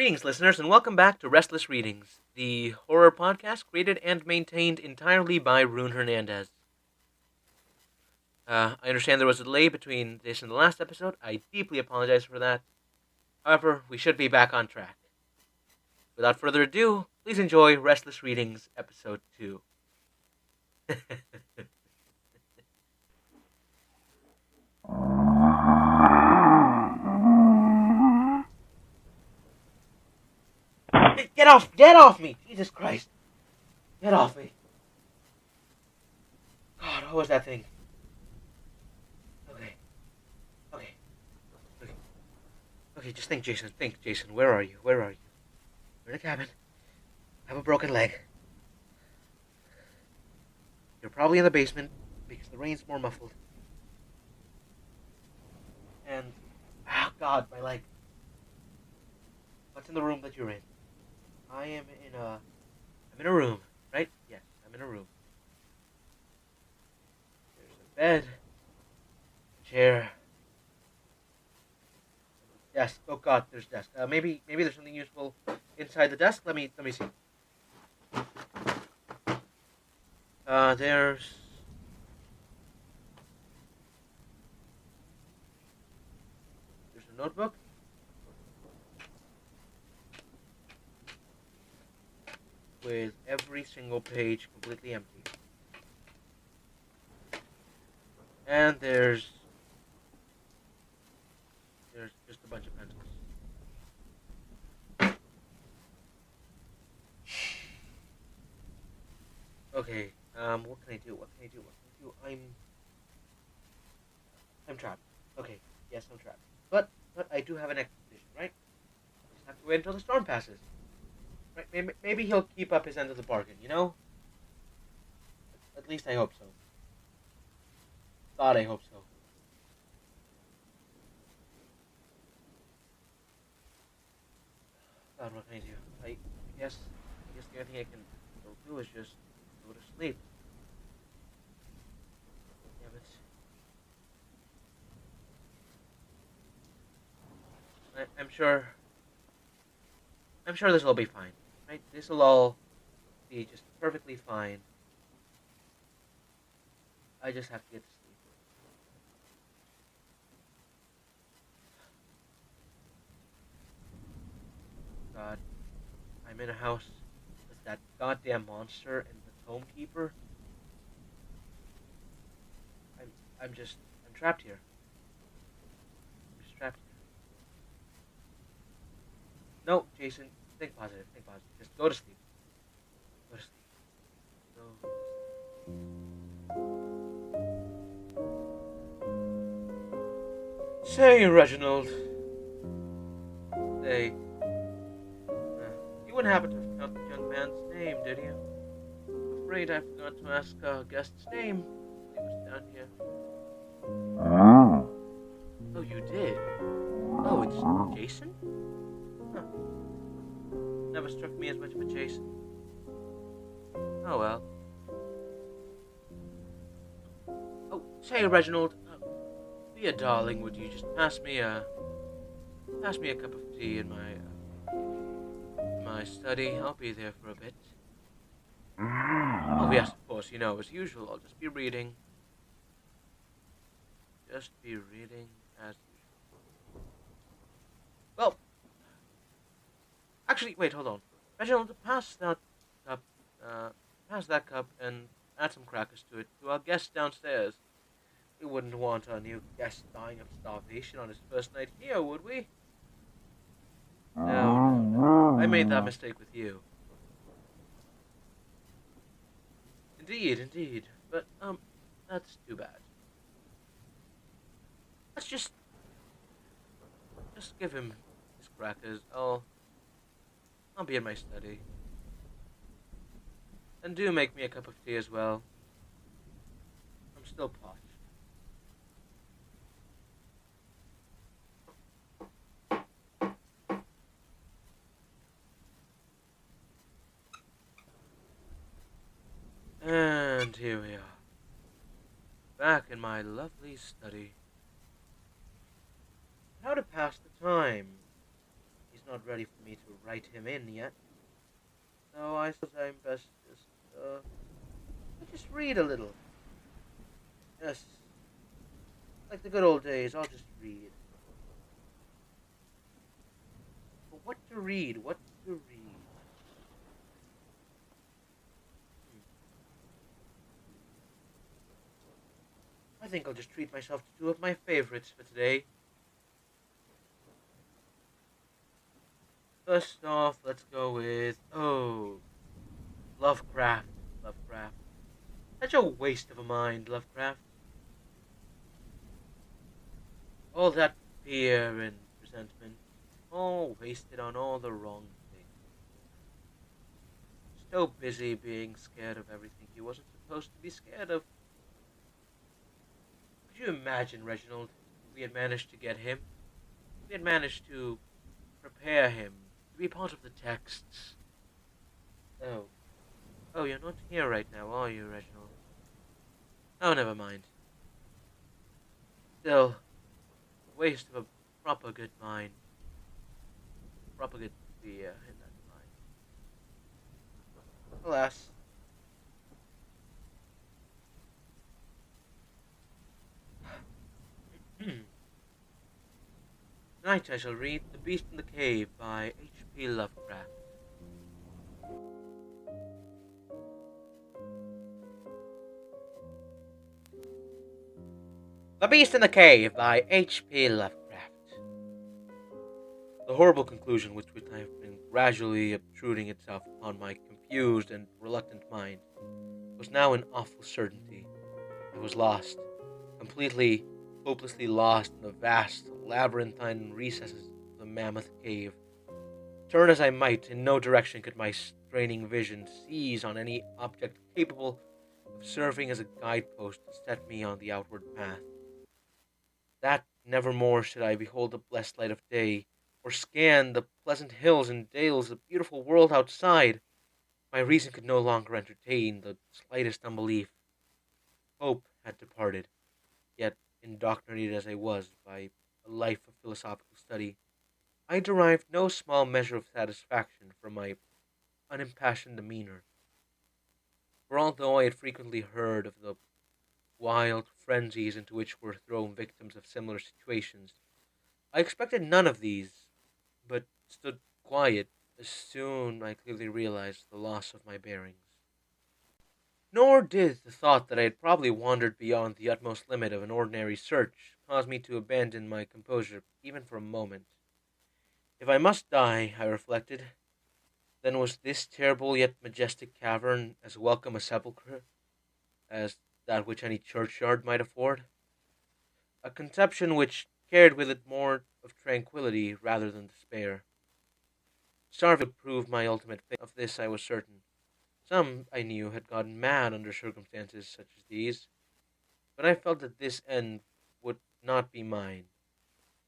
Greetings, listeners, and welcome back to Restless Readings, the horror podcast created and maintained entirely by Rune Hernandez. I understand there was a delay between this and the last episode. I deeply apologize for that. However, we should be back on track. Without further ado, please enjoy Restless Readings, Episode 2. Get off me! Jesus Christ! Get off me! God, what was that thing? Okay. Okay. Okay. Okay, just think, Jason. Think, Jason. Where are you? Where are you? We're in a cabin. I have a broken leg. You're probably in the basement because the rain's more muffled. And, God, my leg. What's in the room that you're in? I'm in a room, right? Yes, I'm in a room. There's a bed, a chair, desk. Oh God, there's desk. Maybe there's something useful inside the desk. Let me see. There's a notebook. With every single page completely empty. And there's just a bunch of pencils. Okay, what can I do? I'm trapped. Okay, yes, I'm trapped. But I do have an expedition, right? I just have to wait until the storm passes. Right, maybe he'll keep up his end of the bargain, you know? At least I hope so. God, I hope so. God, what can I do? I guess the only thing I can do is just go to sleep. Yeah, but I'm sure this will be fine. Right? This will all be just perfectly fine. I just have to get to sleep. God, I'm in a house with that goddamn monster and the tome keeper. I'm trapped here. I'm just trapped here. No, Jason, think positive. Just go to sleep. Go to sleep. Go. Say, Reginald. Say, you wouldn't happen to have found the young man's name, did you? I'm afraid I forgot to ask our guest's name when he was down here. Oh, you did? Oh, it's Jason? Huh. Never struck me as much of a Jason. Oh, well. Oh, say, Reginald, be a darling, would you just pass me a cup of tea in my study? I'll be there for a bit. Oh, yes, of course, as usual, I'll just be reading. Just be reading as usual. Well, actually, wait, hold on. Reginald, pass that cup and add some crackers to it to our guest downstairs. We wouldn't want our new guest dying of starvation on his first night here, would we? No. I made that mistake with you. Indeed. But, that's too bad. Let's just give him his crackers. I'll be in my study. And do make me a cup of tea as well. I'm still parched. And here we are. Back in my lovely study. How to pass the time? He's not ready for me to write him in yet. So I suppose I'm best just read a little. Yes, like the good old days, I'll just read. But what to read? What to read? Hmm. I think I'll just treat myself to two of my favorites for today. First off, let's go with Lovecraft. Lovecraft. Such a waste of a mind, Lovecraft. All that fear and resentment, all wasted on all the wrong things. So busy being scared of everything he wasn't supposed to be scared of. Could you imagine, Reginald, if we had managed to get him? If we had managed to prepare him to be part of the texts. Oh. Oh, you're not here right now, are you, Reginald? Oh, never mind. Still, a waste of a proper good mind. Proper good fear in that mind. Alas. Tonight I shall read The Beast in the Cave by H.P. Lovecraft. The Beast in the Cave by H.P. Lovecraft. The horrible conclusion which I have been gradually obtruding itself upon my confused and reluctant mind was now an awful certainty. I was lost, completely, hopelessly lost in the vast, labyrinthine recesses of the mammoth cave. Turn as I might, in no direction could my straining vision seize on any object capable of serving as a guidepost to set me on the outward path. That never more should I behold the blessed light of day, or scan the pleasant hills and dales, the beautiful world outside. My reason could no longer entertain the slightest unbelief. Hope had departed, yet indoctrinated as I was by a life of philosophical study, I derived no small measure of satisfaction from my unimpassioned demeanor. For although I had frequently heard of the wild frenzies into which were thrown victims of similar situations, I expected none of these, but stood quiet as soon I clearly realized the loss of my bearings. Nor did the thought that I had probably wandered beyond the utmost limit of an ordinary search cause me to abandon my composure even for a moment. If I must die, I reflected, then was this terrible yet majestic cavern as welcome a sepulchre as that which any churchyard might afford, a conception which carried with it more of tranquillity rather than despair. Starving would prove my ultimate fate. Of this I was certain. Some, I knew, had gone mad under circumstances such as these, but I felt that this end would not be mine.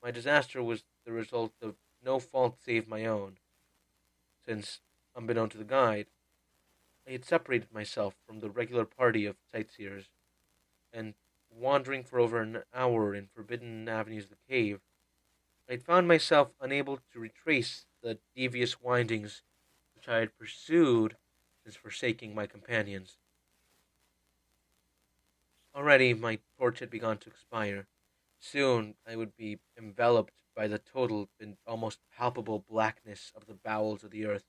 My disaster was the result of no fault save my own, since, unbeknown to the guide, I had separated myself from the regular party of sightseers, and, wandering for over an hour in forbidden avenues of the cave, I had found myself unable to retrace the devious windings which I had pursued since forsaking my companions. Already my torch had begun to expire. Soon I would be enveloped by the total and almost palpable blackness of the bowels of the earth.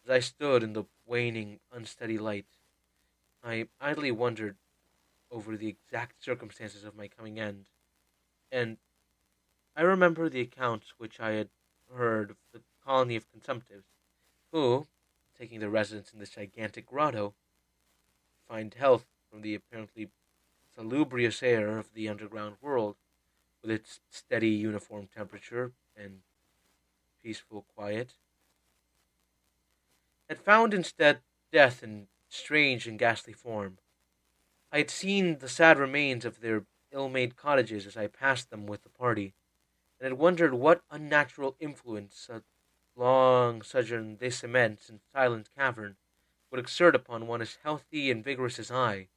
As I stood in the waning, unsteady light, I idly wondered over the exact circumstances of my coming end, and I remember the accounts which I had heard of the colony of consumptives, who, taking their residence in this gigantic grotto, find health from the apparently salubrious air of the underground world, with its steady, uniform temperature and peaceful quiet, had found instead death in strange and ghastly form. I had seen the sad remains of their ill-made cottages as I passed them with the party, and had wondered what unnatural influence a long sojourn in this immense and silent cavern would exert upon one as healthy and vigorous as I.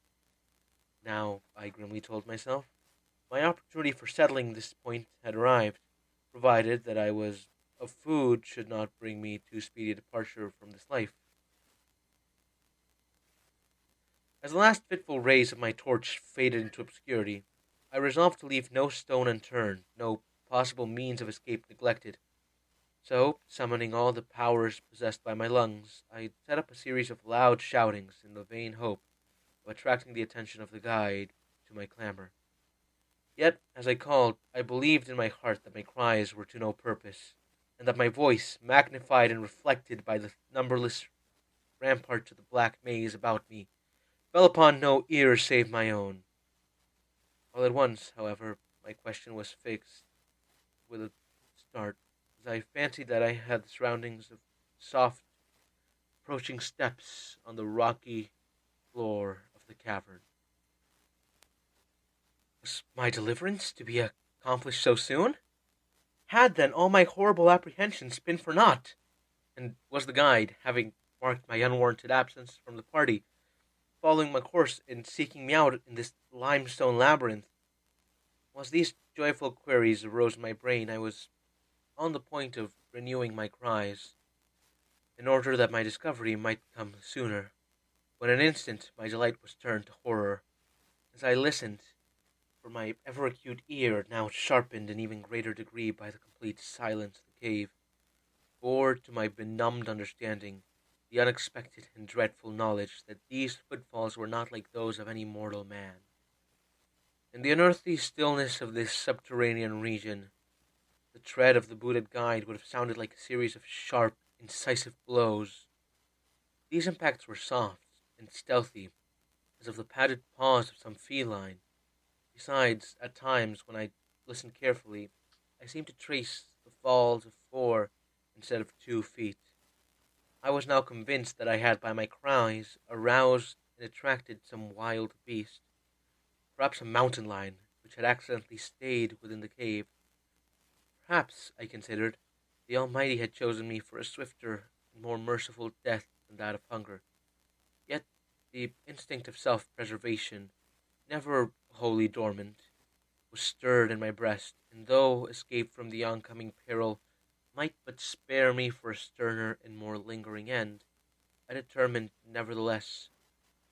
Now, I grimly told myself, my opportunity for settling this point had arrived, provided that I was of food should not bring me to speedy departure from this life. As the last fitful rays of my torch faded into obscurity, I resolved to leave no stone unturned, no possible means of escape neglected. So, summoning all the powers possessed by my lungs, I set up a series of loud shoutings in the vain hope of attracting the attention of the guide to my clamor. Yet, as I called, I believed in my heart that my cries were to no purpose, and that my voice, magnified and reflected by the numberless ramparts of the black maze about me, fell upon no ear save my own. All at once, however, my question was fixed with a start, as I fancied that I had the surroundings of soft, approaching steps on the rocky floor of the cavern. Was my deliverance to be accomplished so soon? Had then all my horrible apprehensions been for naught? And was the guide, having marked my unwarranted absence from the party, following my course in seeking me out in this limestone labyrinth? As these joyful queries arose in my brain, I was on the point of renewing my cries, in order that my discovery might come sooner, when in an instant my delight was turned to horror, as I listened, for my ever-acute ear, now sharpened in even greater degree by the complete silence of the cave, bore to my benumbed understanding the unexpected and dreadful knowledge that these footfalls were not like those of any mortal man. In the unearthly stillness of this subterranean region, the tread of the booted guide would have sounded like a series of sharp, incisive blows. These impacts were soft and stealthy, as of the padded paws of some feline. Besides, at times, when I listened carefully, I seemed to trace the falls of 4 instead of 2 feet. I was now convinced that I had by my cries aroused and attracted some wild beast, perhaps a mountain lion, which had accidentally stayed within the cave. Perhaps, I considered, the Almighty had chosen me for a swifter and more merciful death than that of hunger. Yet the instinct of self-preservation, never wholly dormant, was stirred in my breast, and though escape from the oncoming peril might but spare me for a sterner and more lingering end, I determined, nevertheless,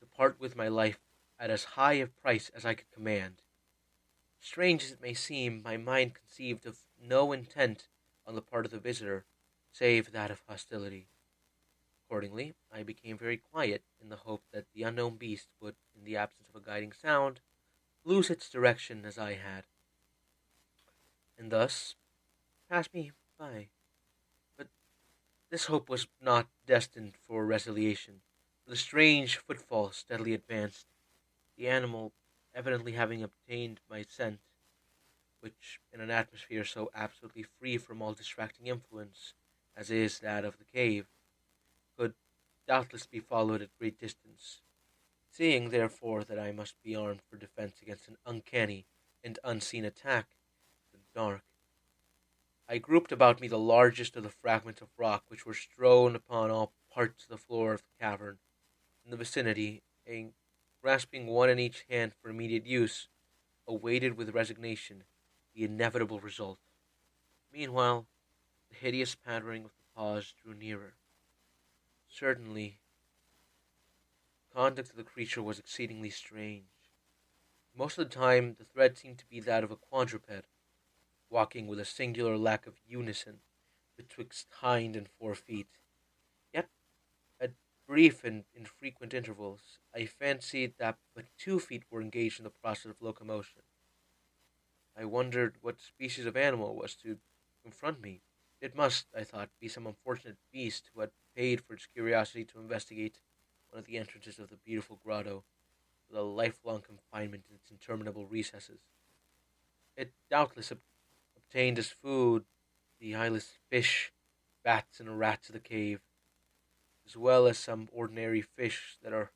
to part with my life at as high a price as I could command. Strange as it may seem, my mind conceived of no intent on the part of the visitor, save that of hostility. Accordingly, I became very quiet, in the hope that the unknown beast would, in the absence of a guiding sound, lose its direction as I had, and thus pass me by. But this hope was not destined for resiliation, for the strange footfall steadily advanced, the animal evidently having obtained my scent, which, in an atmosphere so absolutely free from all distracting influence as is that of the cave, could doubtless be followed at great distance. Seeing, therefore, that I must be armed for defense against an uncanny and unseen attack in the dark, I grouped about me the largest of the fragments of rock which were strewn upon all parts of the floor of the cavern in the vicinity, and, grasping one in each hand for immediate use, awaited with resignation the inevitable result. Meanwhile, the hideous pattering of the paws drew nearer. Certainly, the conduct of the creature was exceedingly strange. Most of the time, the thread seemed to be that of a quadruped, walking with a singular lack of unison betwixt hind and 4 feet. Yet, at brief and infrequent intervals, I fancied that but 2 feet were engaged in the process of locomotion. I wondered what species of animal was to confront me. It must, I thought, be some unfortunate beast who had paid for its curiosity to investigate one of the entrances of the beautiful grotto, with a lifelong confinement in its interminable recesses. It doubtless obtained as food the eyeless fish, bats, and rats of the cave, as well as some ordinary fish that are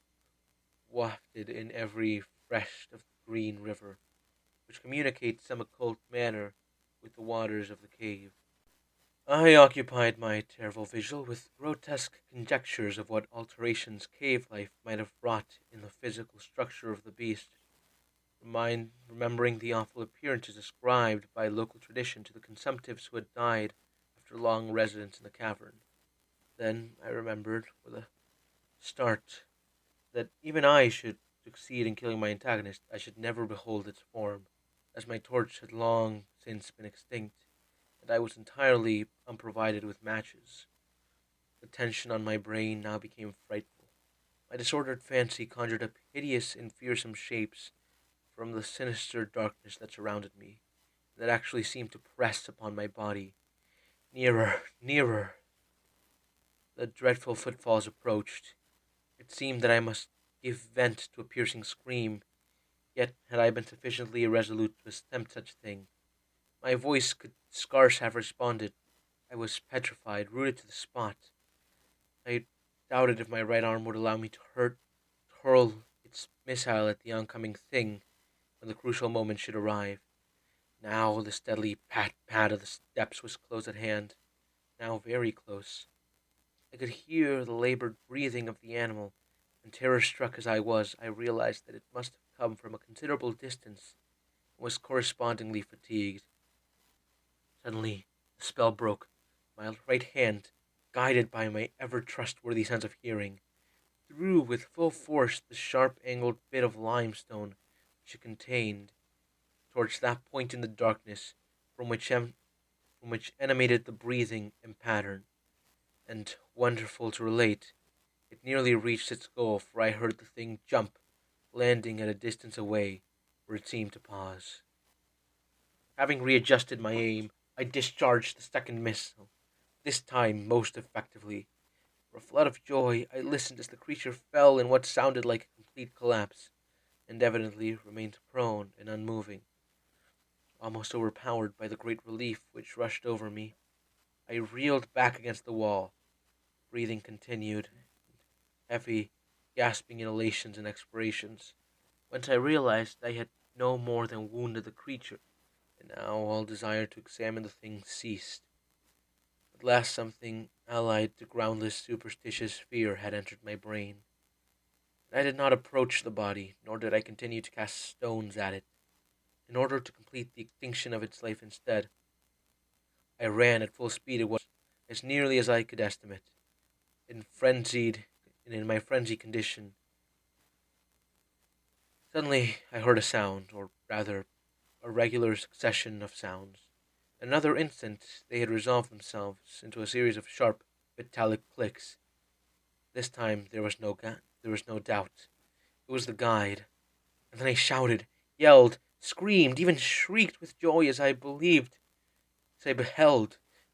wafted in every fresh of the green river, which communicates some occult manner with the waters of the cave. I occupied my terrible vigil with grotesque conjectures of what alterations cave life might have wrought in the physical structure of the beast, remembering the awful appearances ascribed by local tradition to the consumptives who had died after long residence in the cavern. Then I remembered, with a start, that even I should succeed in killing my antagonist, I should never behold its form, as my torch had long since been extinct, and I was entirely unprovided with matches. The tension on my brain now became frightful. My disordered fancy conjured up hideous and fearsome shapes from the sinister darkness that surrounded me, that actually seemed to press upon my body. Nearer, nearer. The dreadful footfalls approached. It seemed that I must give vent to a piercing scream, yet had I been sufficiently irresolute to attempt such a thing, my voice could scarce have responded. I was petrified, rooted to the spot. I doubted if my right arm would allow me to hurl its missile at the oncoming thing when the crucial moment should arrive. Now the steadily pat of the steps was close at hand, now very close. I could hear the labored breathing of the animal, and terror-struck as I was, I realized that it must have come from a considerable distance, and was correspondingly fatigued. Suddenly, the spell broke. My right hand, guided by my ever-trustworthy sense of hearing, threw with full force the sharp-angled bit of limestone which it contained towards that point in the darkness from which emanated the breathing and pattern. And, wonderful to relate, it nearly reached its goal, for I heard the thing jump, landing at a distance away, where it seemed to pause. Having readjusted my aim, I discharged the second missile, this time most effectively. For a flood of joy, I listened as the creature fell in what sounded like a complete collapse, and evidently remained prone and unmoving. Almost overpowered by the great relief which rushed over me, I reeled back against the wall. Breathing continued, heavy, gasping inhalations and expirations, whence I realized I had no more than wounded the creature, and now all desire to examine the thing ceased. At last something allied to groundless superstitious fear had entered my brain, and I did not approach the body, nor did I continue to cast stones at it, in order to complete the extinction of its life. Instead, I ran at full speed. It was, as nearly as I could estimate, in my frenzied condition. Suddenly I heard a sound, or rather, a regular succession of sounds. In another instant they had resolved themselves into a series of sharp, metallic clicks. This time there was no doubt. It was the guide. And then I shouted, yelled, screamed, even shrieked with joy as I beheld,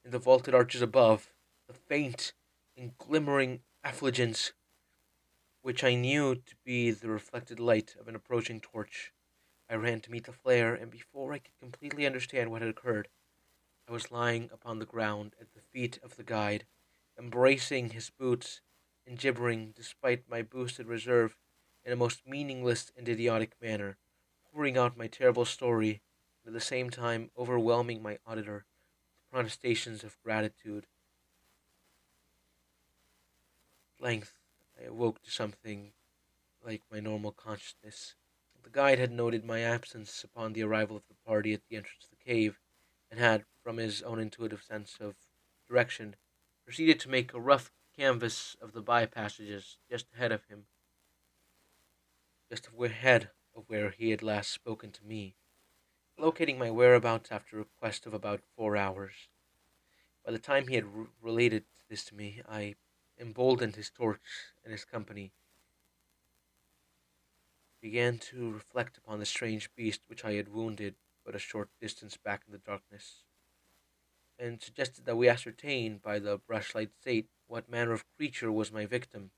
in the vaulted arches above, the faint and glimmering effulgence which I knew to be the reflected light of an approaching torch. I ran to meet the flare, and before I could completely understand what had occurred, I was lying upon the ground at the feet of the guide, embracing his boots and gibbering, despite my boosted reserve, in a most meaningless and idiotic manner, pouring out my terrible story, and at the same time overwhelming my auditor with protestations of gratitude. At length I awoke to something like my normal consciousness. The guide had noted my absence upon the arrival of the party at the entrance of the cave, and had, from his own intuitive sense of direction, proceeded to make a rough canvass of the by-passages just ahead of where he had last spoken to me, locating my whereabouts after a quest of about 4 hours. By the time he had related this to me, I emboldened his torch and his company, began to reflect upon the strange beast which I had wounded but a short distance back in the darkness, and suggested that we ascertain by the brushlight state what manner of creature was my victim.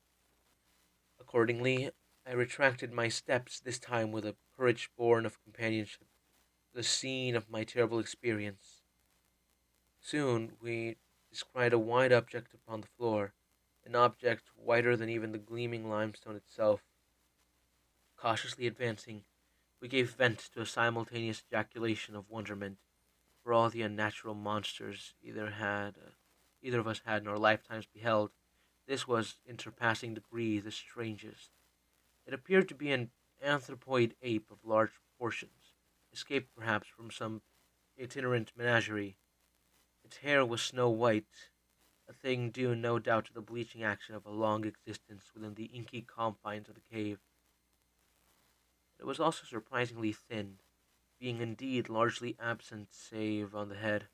Accordingly, I retracted my steps, this time with a courage born of companionship, to the scene of my terrible experience. Soon we descried a white object upon the floor, an object whiter than even the gleaming limestone itself. Cautiously advancing, we gave vent to a simultaneous ejaculation of wonderment, for all the unnatural monsters either of us had in our lifetimes beheld. This was, in surpassing degree, the strangest. It appeared to be an anthropoid ape of large proportions, escaped perhaps from some itinerant menagerie. Its hair was snow white, a thing due no doubt to the bleaching action of a long existence within the inky confines of the cave. It was also surprisingly thin, being indeed largely absent save on the head,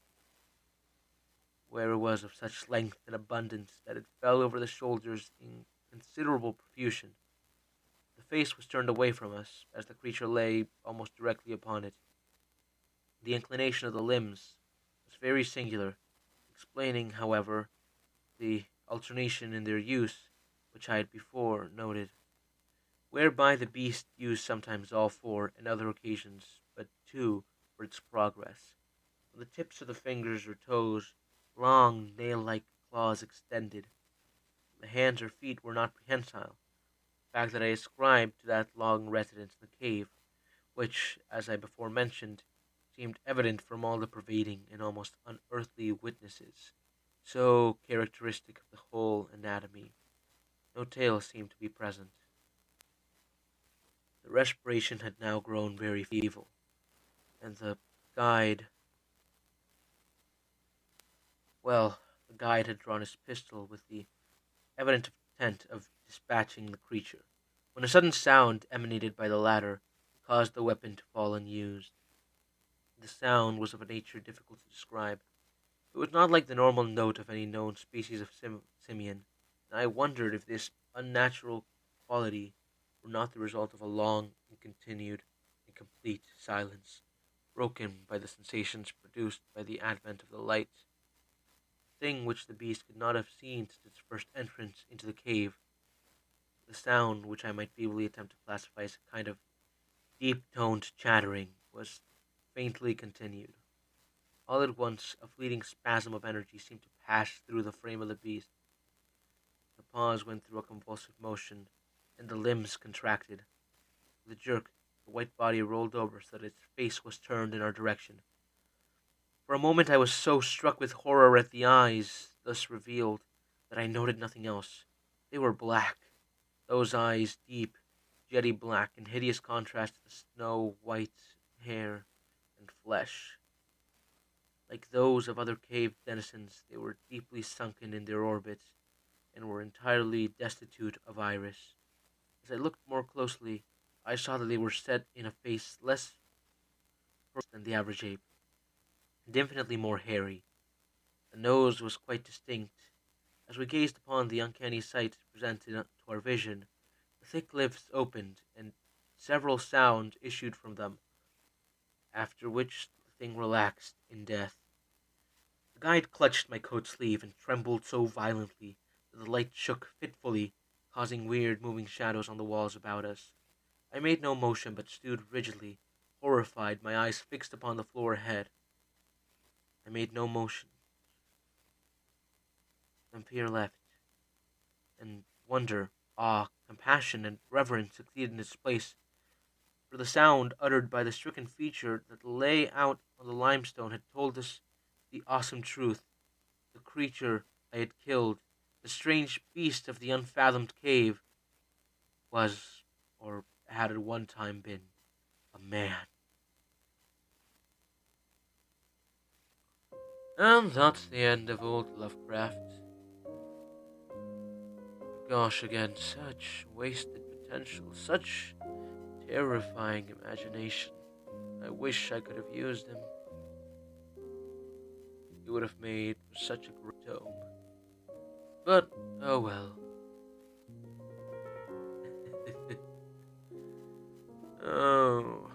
where it was of such length and abundance that it fell over the shoulders in considerable profusion. The face was turned away from us, as the creature lay almost directly upon it. The inclination of the limbs was very singular, explaining, however, the alternation in their use, which I had before noted, whereby the beast used sometimes all four, and other occasions but two, for its progress. From the tips of the fingers or toes, long nail-like claws extended. The hands or feet were not prehensile, fact that I ascribed to that long residence in the cave, which, as I before mentioned, seemed evident from all the pervading and almost unearthly witnesses, so characteristic of the whole anatomy. No tail seemed to be present. The respiration had now grown very feeble, and guide, the guide had drawn his pistol with the evident intent of dispatching the creature, when a sudden sound emanated by the latter caused the weapon to fall unused. The sound was of a nature difficult to describe. It was not like the normal note of any known species of simian, and I wondered if this unnatural quality were not the result of a long and continued and complete silence, broken by the sensations produced by the advent of the light, thing which the beast could not have seen since its first entrance into the cave. The sound, which I might feebly attempt to classify as a kind of deep-toned chattering, was faintly continued. All at once, a fleeting spasm of energy seemed to pass through the frame of the beast. The paws went through a convulsive motion, and the limbs contracted. With a jerk, the white body rolled over so that its face was turned in our direction. For a moment I was so struck with horror at the eyes thus revealed that I noted nothing else. They were black, those eyes deep, jetty black, in hideous contrast to the snow-white hair and flesh. Like those of other cave denizens, they were deeply sunken in their orbits, and were entirely destitute of iris. As I looked more closely, I saw that they were set in a face less than the average ape, and infinitely more hairy. The nose was quite distinct. As we gazed upon the uncanny sight presented to our vision, the thick lips opened, and several sounds issued from them, after which the thing relaxed in death. The guide clutched my coat sleeve and trembled so violently that the light shook fitfully, causing weird moving shadows on the walls about us. I made no motion, but stood rigidly, horrified, my eyes fixed upon the floor ahead. I made no motion. Then fear left, and wonder, awe, compassion, and reverence succeeded in its place, for the sound uttered by the stricken feature that lay out on the limestone had told us the awesome truth. The creature I had killed, the strange beast of the unfathomed cave, was, or had at one time been, a man. And that's the end of old Lovecraft. Gosh, again, such wasted potential, such terrifying imagination. I wish I could have used him. He would have made such a great tome. But, oh well. Oh.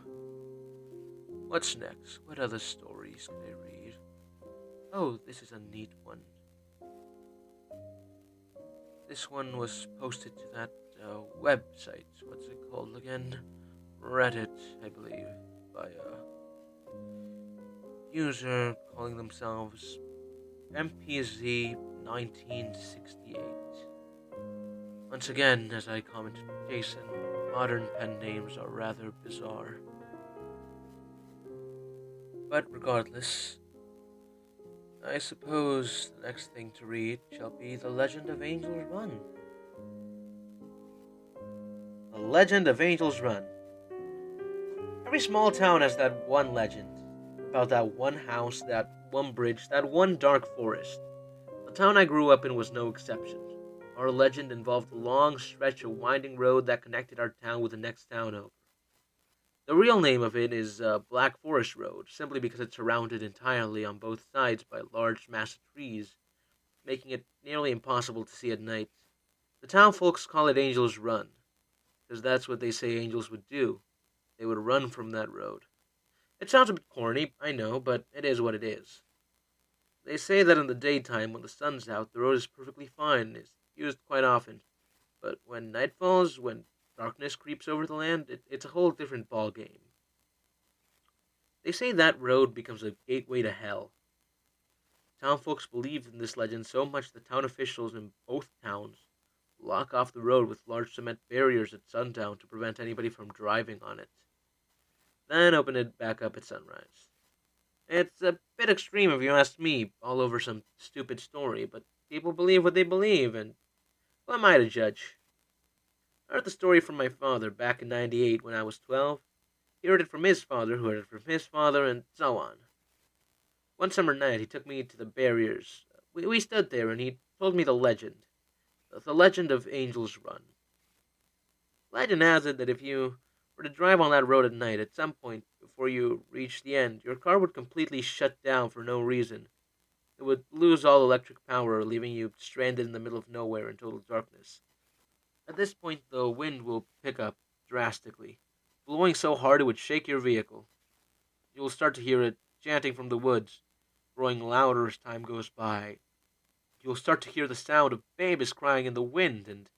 What's next? What other stories can I read? Oh, this is a neat one. This one was posted to that website. What's it called again? Reddit, I believe, by a user calling themselves MPZ1968. Once again, as I commented with Jason, modern pen names are rather bizarre. But regardless, I suppose the next thing to read shall be The Legend of Angel's Run. The Legend of Angel's Run. Every small town has that one legend. about that one house, that one bridge, that one dark forest. The town I grew up in was no exception. Our legend involved a long stretch of winding road that connected our town with the next town over. The real name of it is Black Forest Road, simply because it's surrounded entirely on both sides by large, massive trees, making it nearly impossible to see at night. The town folks call it Angel's Run, because that's what they say angels would do. They would run from that road. It sounds a bit corny, I know, but it is what it is. They say that in the daytime, when the sun's out, the road is perfectly fine and is used quite often. But when night falls, when darkness creeps over the land, it's a whole different ball game. They say that road becomes a gateway to hell. Town folks believed in this legend so much that town officials in both towns lock off the road with large cement barriers at sundown to prevent anybody from driving on it, then open it back up at sunrise. It's a bit extreme if you ask me, all over some stupid story, but people believe what they believe, and who am I to judge? I heard the story from my father back in '98 when I was 12. He heard it from his father, who heard it from his father, and so on. One summer night, he took me to the barriers. We stood there, and he told me the legend. The legend of Angel's Run. Legend has it that if you were to drive on that road at night, at some point before you reach the end, your car would completely shut down for no reason. It would lose all electric power, leaving you stranded in the middle of nowhere in total darkness. At this point, the wind will pick up drastically, blowing so hard it would shake your vehicle. You will start to hear it chanting from the woods, growing louder as time goes by. You will start to hear the sound of babies crying in the wind, and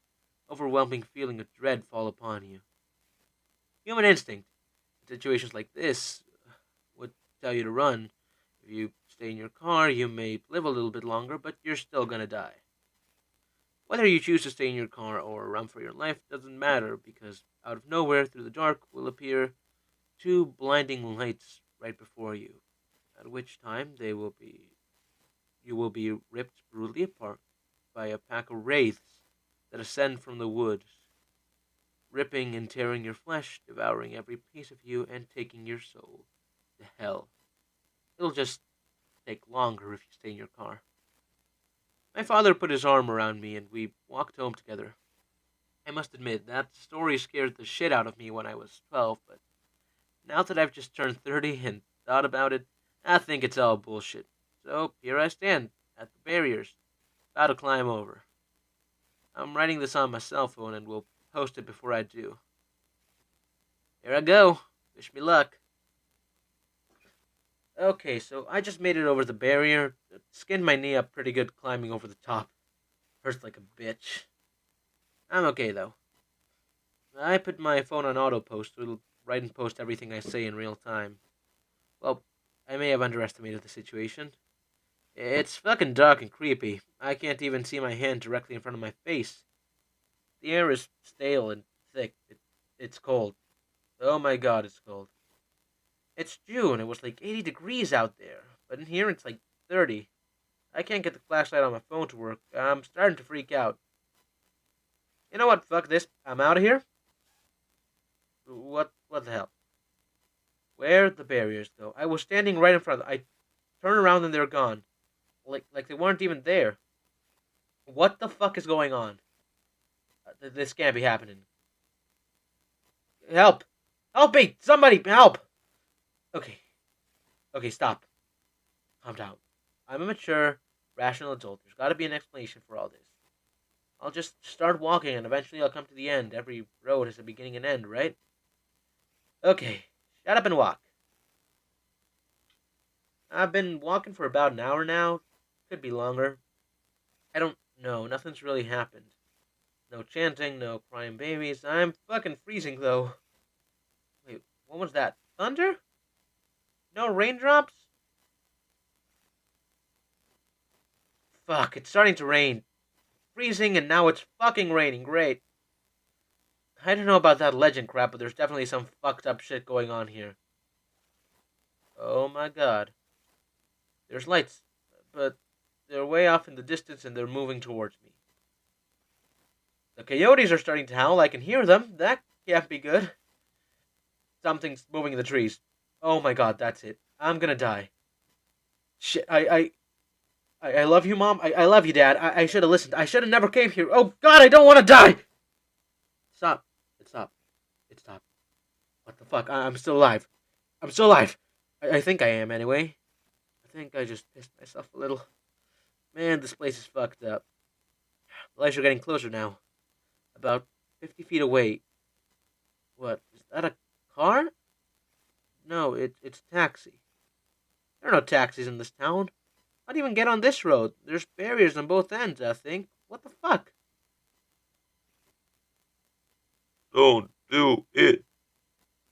overwhelming feeling of dread fall upon you. Human instinct, in situations like this, would tell you to run. If you stay in your car, you may live a little bit longer, but you're still gonna die. Whether you choose to stay in your car or run for your life doesn't matter, because out of nowhere, through the dark, will appear two blinding lights right before you, at which time you will be ripped brutally apart by a pack of wraiths that ascend from the woods, ripping and tearing your flesh, devouring every piece of you, and taking your soul to hell. It'll just take longer if you stay in your car. My father put his arm around me, and we walked home together. I must admit, that story scared the shit out of me when I was 12, but now that I've just turned 30 and thought about it, I think it's all bullshit. So here I stand, at the barriers, about to climb over. I'm writing this on my cell phone and will post it before I do. Here I go. Wish me luck. Okay, so I just made it over the barrier. Skinned my knee up pretty good climbing over the top. Hurts like a bitch. I'm okay, though. I put my phone on auto post, so it'll write and post everything I say in real time. Well, I may have underestimated the situation. It's fucking dark and creepy. I can't even see my hand directly in front of my face. The air is stale and thick. It's cold. Oh my god, it's cold. It's June. It was like 80 degrees out there. But in here, it's like 30. I can't get the flashlight on my phone to work. I'm starting to freak out. You know what? Fuck this. I'm out of here. What the hell? Where'd the barriers go? I was standing right in front of them. I turn around and they're gone. Like they weren't even there. What the fuck is going on? This can't be happening. Help! Help me! Somebody help! Okay. Okay, stop. Calm down. I'm a mature, rational adult. There's gotta be an explanation for all this. I'll just start walking and eventually I'll come to the end. Every road has a beginning and end, right? Okay. Shut up and walk. I've been walking for about an hour now. Could be longer. I don't know. Nothing's really happened. No chanting, no crying babies. I'm fucking freezing, though. Wait, what was that? Thunder? No raindrops? Fuck, it's starting to rain. Freezing and now it's fucking raining. Great. I don't know about that legend crap, but there's definitely some fucked up shit going on here. Oh my god. There's lights, but they're way off in the distance and they're moving towards me. The coyotes are starting to howl. I can hear them. That can't be good. Something's moving in the trees. Oh my god, that's it. I'm gonna die. Shit, I love you, Mom. I love you, Dad. I should have listened. I should have never came here. Oh, God, I don't want to die! Stop. It stopped. It stopped. What the fuck? I'm still alive. I'm still alive. I think I am, anyway. I think I just pissed myself a little. Man, this place is fucked up. The lights are getting closer now. About 50 feet away. What? Is that a car? No, it's a taxi. There are no taxis in this town. How do you even get on this road? There's barriers on both ends, I think. What the fuck? Don't do it.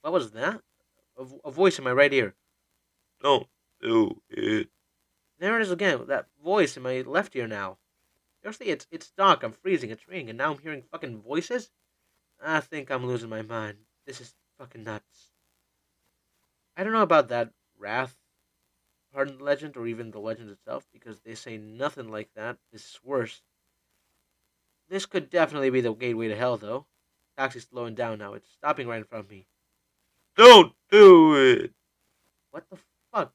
What was that? A voice in my right ear. Don't do it. There it is again, that voice in my left ear now. Seriously, it's dark, I'm freezing, it's raining, and now I'm hearing fucking voices? I think I'm losing my mind. This is fucking nuts. I don't know about that Wrath part of the legend, or even the legend itself, because they say nothing like that. This is worse. This could definitely be the gateway to hell, though. Taxi's slowing down now. It's stopping right in front of me. Don't do it. What the fuck?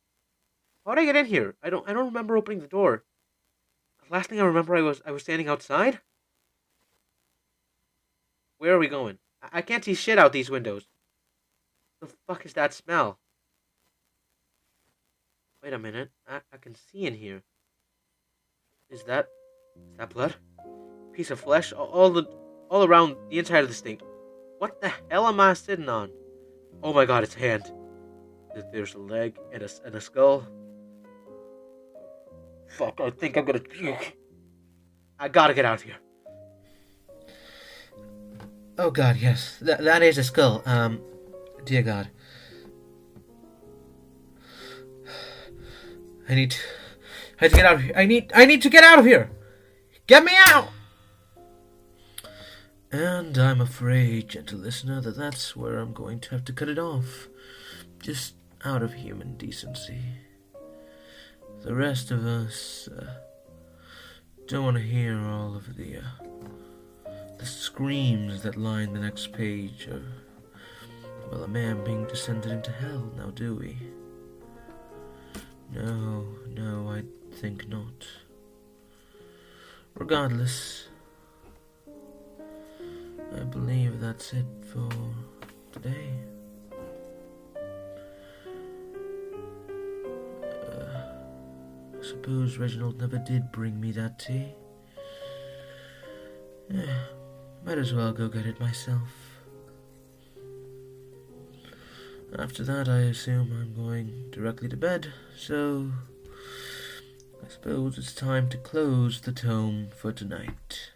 How did I get in here? I don't remember opening the door. The last thing I remember, I was standing outside. Where are we going? I can't see shit out these windows. The fuck is that smell? Wait a minute. I can see in here. Is that blood? Piece of flesh all around the inside of this thing. What the hell am I sitting on? Oh my god, it's a hand. There's a leg and a skull. Fuck, I think I'm gonna puke. I gotta get out of here. Oh god, yes. That is a skull. Dear god. I need to get out of here. I need to get out of here! Get me out! And I'm afraid, gentle listener, that that's where I'm going to have to cut it off. Just out of human decency. The rest of us don't want to hear all of the screams that line the next page of, well, a man being descended into hell, now do we? No, I think not. Regardless, I believe that's it for today. I suppose Reginald never did bring me that tea. Might as well go get it myself. After that, I assume I'm going directly to bed, so I suppose it's time to close the tome for tonight.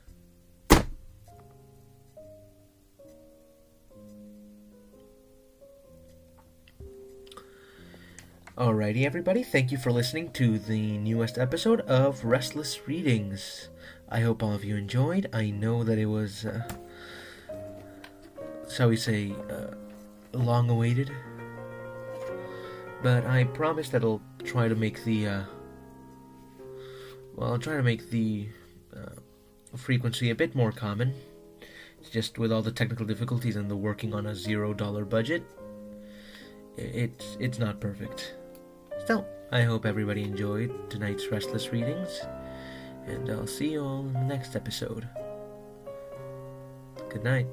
Alrighty, everybody, thank you for listening to the newest episode of Restless Readings. I hope all of you enjoyed. I know that it was, shall we say, long-awaited. But I promise that I'll try to make the, frequency a bit more common. It's just with all the technical difficulties and the working on a $0 budget, it's not perfect. Still, I hope everybody enjoyed tonight's Restless Readings, and I'll see you all in the next episode. Good night.